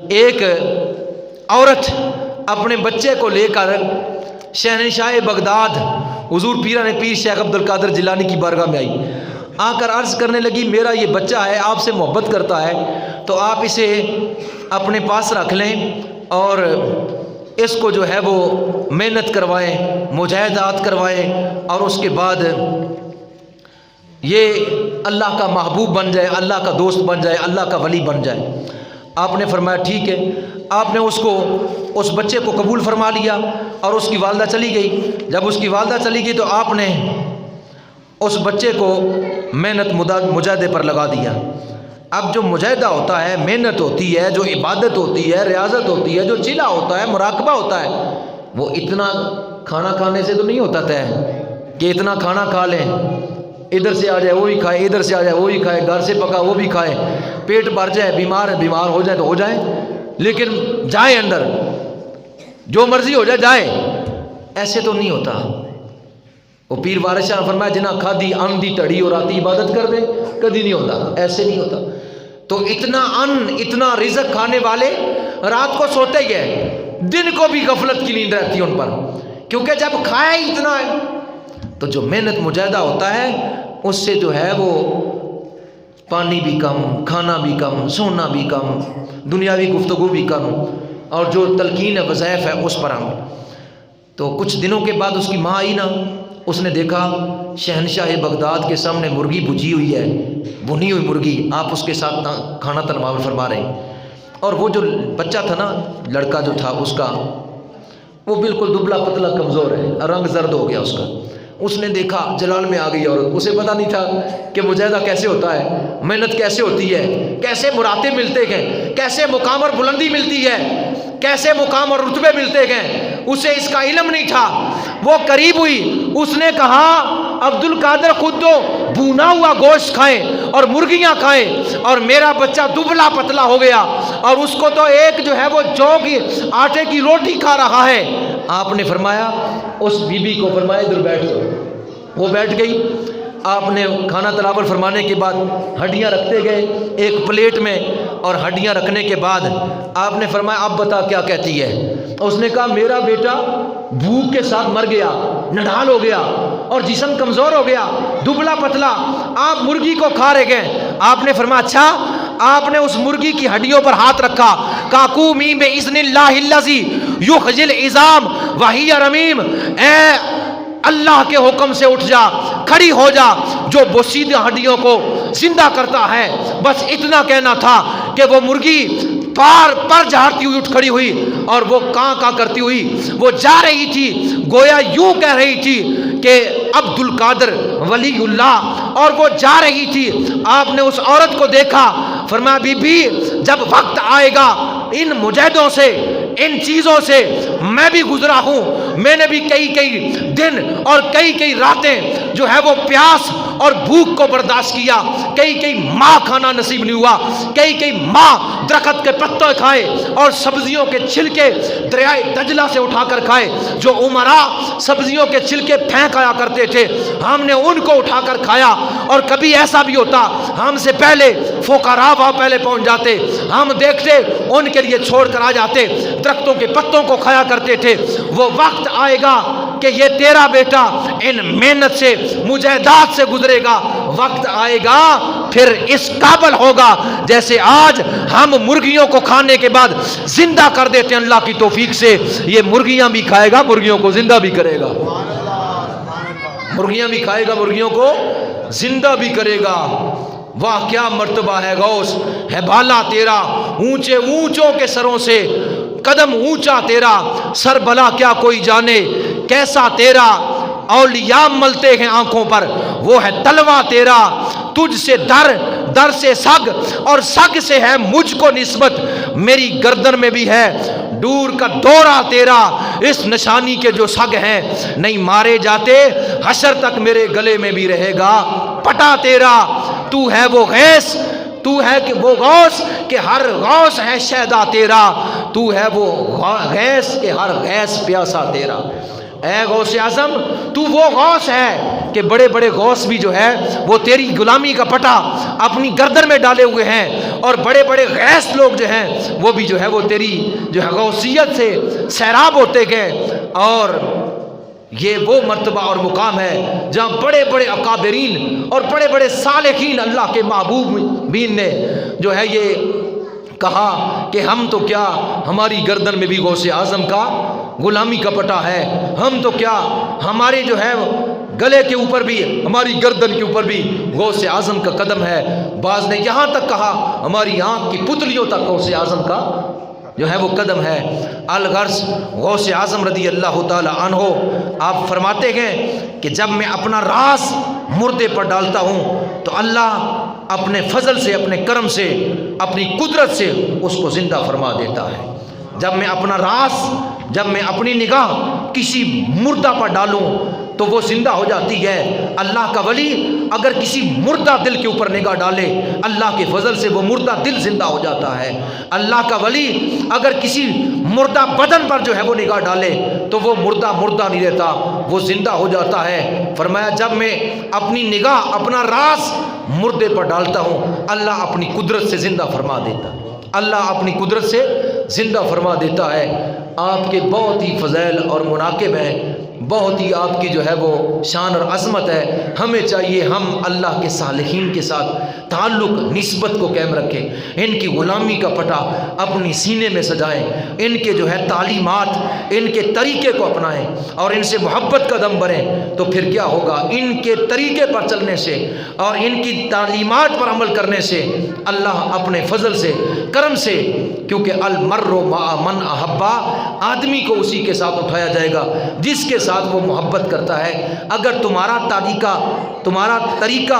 ایک عورت اپنے بچے کو لے کر شہنشاہ بغداد حضور پیران پیر شیخ عبد القادر جیلانی کی بارگاہ میں آئی، آ کر عرض کرنے لگی میرا یہ بچہ ہے، آپ سے محبت کرتا ہے، تو آپ اسے اپنے پاس رکھ لیں اور اس کو جو ہے وہ محنت کروائیں، مجاہدات کروائیں، اور اس کے بعد یہ اللہ کا محبوب بن جائے، اللہ کا دوست بن جائے، اللہ کا ولی بن جائے۔ آپ نے فرمایا ٹھیک ہے۔ آپ نے اس بچے کو قبول فرما لیا اور اس کی والدہ چلی گئی۔ جب اس کی والدہ چلی گئی تو آپ نے اس بچے کو محنت مجاہدے پر لگا دیا۔ اب جو مجاہدہ ہوتا ہے، محنت ہوتی ہے، جو عبادت ہوتی ہے، ریاضت ہوتی ہے، جو چلا ہوتا ہے، مراقبہ ہوتا ہے، وہ اتنا کھانا کھانے سے تو نہیں ہوتا طے کہ اتنا کھانا کھا لیں، ادھر سے آ جائے وہی کھائے، ادھر سے آ جائے وہی کھائے، گھر سے پکا وہ بھی کھائے، پیٹ بھر جائے، بیمار ہو جائے تو ہو جائے، لیکن جائے اندر جو مرضی ہو جائے جائے، ایسے تو نہیں ہوتا۔ وہ پیر وارث شاہ نے فرمایا جنہ کھادی ان دی تڑی اور راتی عبادت کر دے، کبھی نہیں ہوتا، ایسے نہیں ہوتا۔ تو اتنا اتنا رزق کھانے والے رات کو سوتے ہی ہیں، دن کو بھی غفلت کی نیند رہتی ہے ان پر، کیونکہ جب کھایا ہی اتنا ہے۔ تو جو محنت مجاہدہ ہوتا ہے اس سے جو ہے وہ پانی بھی کم، کھانا بھی کم، سونا بھی کم، دنیاوی گفتگو بھی کم، اور جو تلقین وظائف ہے اس پر عمل۔ تو کچھ دنوں کے بعد اس کی ماں آئی نا، اس نے دیکھا شہنشاہ بغداد کے سامنے مرغی بھجی ہوئی ہے، بھنی ہوئی مرغی، آپ اس کے ساتھ کھانا تناول فرما رہے ہیں۔ اور وہ جو بچہ تھا نا، لڑکا جو تھا اس کا، وہ بالکل دبلا پتلا کمزور ہے، رنگ زرد ہو گیا اس کا۔ اس نے دیکھا جلال میں آ گئی عورت، اسے پتہ نہیں تھا کہ مجاہدہ کیسے ہوتا ہے، محنت کیسے ہوتی ہے، کیسے مراتب ملتے گئے، کیسے مقام اور بلندی ملتی ہے، کیسے مقام اور رتبے ملتے گئے، اسے اس کا علم نہیں تھا۔ وہ قریب ہوئی، اس نے کہا عبد القادر خود تو بھونا ہوا گوشت کھائیں اور مرغیاں کھائیں، اور میرا بچہ دبلا پتلا ہو گیا اور اس کو تو ایک جو ہے وہ جو کی آٹے کی روٹی کھا رہا ہے۔ آپ نے فرمایا اس بی بی کو فرمایا ادھر بیٹھ جاؤ۔ وہ بیٹھ گئی۔ آپ نے کھانا تناول فرمانے کے بعد ہڈیاں رکھتے گئے ایک پلیٹ میں، اور ہڈیاں رکھنے کے بعد آپ نے فرمایا اب بتا کیا کہتی ہے۔ اس نے کہا میرا بیٹا بھوک کے ساتھ مر گیا، نڈھال ہو گیا اور جسم کمزور ہو گیا، دبلا پتلا، آپ مرغی کو کھا رہے گئے۔ آپ نے فرمایا اچھا۔ آپ نے اس مرغی کی ہڈیوں پر ہاتھ رکھا، قومی باذن اللہ الذی یخزی العظام وہی رمیم، اے اللہ کے حکم سے اٹھ جا، کھڑی ہو جا، جو بوسیدہ ہڈیوں کو زندہ کرتا ہے۔ بس اتنا کہنا تھا کہ وہ مرغی پر جھاڑتی ہوئی اٹھ کھڑی ہوئی، اور وہ کاں کرتی ہوئی وہ جا رہی تھی، گویا یوں کہہ رہی تھی کہ عبد القادر ولی اللہ، اور وہ جا رہی تھی۔ آپ نے اس عورت کو دیکھا، فرمایا بی بی جب وقت آئے گا ان مجاہدوں سے، ان چیزوں سے میں بھی گزرا ہوں، میں نے بھی کئی دن اور کئی راتیں جو ہے وہ پیاس اور بھوک کو برداشت کیا، کئی ماہ کھانا نصیب نہیں ہوا، کئی ماہ درخت کے پتے کھائے اور سبزیوں کے چھلکے دریائے دجلہ سے اٹھا کر کھائے۔ جو عمرا سبزیوں کے چھلکے پھینک آیا کرتے تھے، ہم نے ان کو اٹھا کر کھایا، اور کبھی ایسا بھی ہوتا ہم سے پہلے فقراء وہاں پہلے پہنچ جاتے، ہم دیکھتے ان کے لیے چھوڑ کر آ جاتے، درختوں کے پتوں کو کھایا کرتے تھے۔ وہ وقت آئے گا کہ یہ تیرا بیٹا ان محنت سے مجاہدات سے گزرے گا، وقت آئے گا پھر اس قابل ہوگا جیسے آج ہم مرغیوں کو کھانے کے بعد زندہ کر دیتے ہیں، اللہ کی توفیق سے یہ مرغیاں بھی کھائے گا، مرغیوں کو زندہ بھی کرے گا، مرغیاں بھی کھائے گا، مرغیوں کو زندہ بھی کرے گا۔ واہ کیا مرتبہ ہے غوث، ہے بالا تیرا اونچے اونچوں کے سروں سے، قدم اونچا تیرا، سر بلا کیا کوئی جانے، کیسا تیرا اولیاء ملتے ہیں آنکھوں پر، وہ ہے تلوہ تیرا، تجھ سے در سے سگ، اور سگ سے ہے مجھ کو نسبت، میری گردن میں بھی ہے دور کا دورہ تیرا، اس نشانی کے جو سگ ہیں نہیں مارے جاتے، حشر تک میرے گلے میں بھی رہے گا پٹا تیرا، تو ہے وہ غیث، تو ہے کہ وہ غوث کہ ہر غوث ہے شیدا تیرا، تو ہے وہ غیث کہ ہر غیث پیاسا تیرا۔ اے غوث اعظم تو وہ غوث ہے کہ بڑے بڑے غوث بھی جو ہے وہ تیری غلامی کا پٹا اپنی گردن میں ڈالے ہوئے ہیں، اور بڑے بڑے غیث لوگ جو ہیں وہ بھی جو ہے وہ تیری جو ہے غوثیت سے سیراب ہوتے گئے، اور یہ وہ مرتبہ اور مقام ہے جہاں بڑے بڑے اکابرین اور بڑے بڑے صالحین اللہ کے محبوبین نے جو ہے یہ کہا کہ ہم تو کیا، ہماری گردن میں بھی غوث اعظم کا غلامی کا پٹا ہے، ہم تو کیا، ہمارے جو ہے گلے کے اوپر بھی، ہماری گردن کے اوپر بھی غوث اعظم کا قدم ہے۔ بعض نے یہاں تک کہا ہماری آنکھ کی پتلیوں تک غوث اعظم کا جو ہے وہ قدم ہے۔ الغرض غوث اعظم رضی اللہ تعالی عنہ آپ فرماتے ہیں کہ جب میں اپنا راز مردے پر ڈالتا ہوں تو اللہ اپنے فضل سے، اپنے کرم سے، اپنی قدرت سے اس کو زندہ فرما دیتا ہے۔ جب میں اپنا راز، جب میں اپنی نگاہ کسی مردہ پر ڈالوں تو وہ زندہ ہو جاتی ہے۔ اللہ کا ولی اگر کسی مردہ دل کے اوپر نگاہ ڈالے اللہ کے فضل سے وہ مردہ دل زندہ ہو جاتا ہے۔ اللہ کا ولی اگر کسی مردہ بدن پر جو ہے وہ نگاہ ڈالے تو وہ مردہ نہیں رہتا، وہ زندہ ہو جاتا ہے۔ فرمایا جب میں اپنی نگاہ، اپنا راز مردے پر ڈالتا ہوں اللہ اپنی قدرت سے زندہ فرما دیتا ہے، اللہ اپنی قدرت سے زندہ فرما دیتا ہے۔ آپ کے بہت ہی فضائل اور مناقب ہیں، بہت ہی آپ کی جو ہے وہ شان اور عظمت ہے۔ ہمیں چاہیے ہم اللہ کے صالحین کے ساتھ تعلق، نسبت کو قائم رکھیں، ان کی غلامی کا پٹا اپنی سینے میں سجائیں، ان کے جو ہے تعلیمات، ان کے طریقے کو اپنائیں اور ان سے محبت کا دم بھریں، تو پھر کیا ہوگا، ان کے طریقے پر چلنے سے اور ان کی تعلیمات پر عمل کرنے سے اللہ اپنے فضل سے، کرم سے، کیونکہ المرء مع من احبا، آدمی کو اسی کے ساتھ اٹھایا جائے گا جس کے ساتھ وہ محبت کرتا ہے۔ اگر تمہارا طریقہ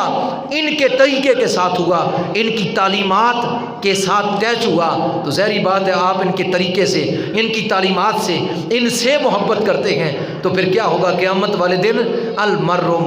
ان کے طریقے کے ساتھ ہوا، ان کی تعلیمات کے ساتھ کیچ ہوا، تو ظاہری بات ہے آپ ان کے طریقے سے، ان کی تعلیمات سے، ان سے محبت کرتے ہیں، تو پھر کیا ہوگا قیامت والے دن المرء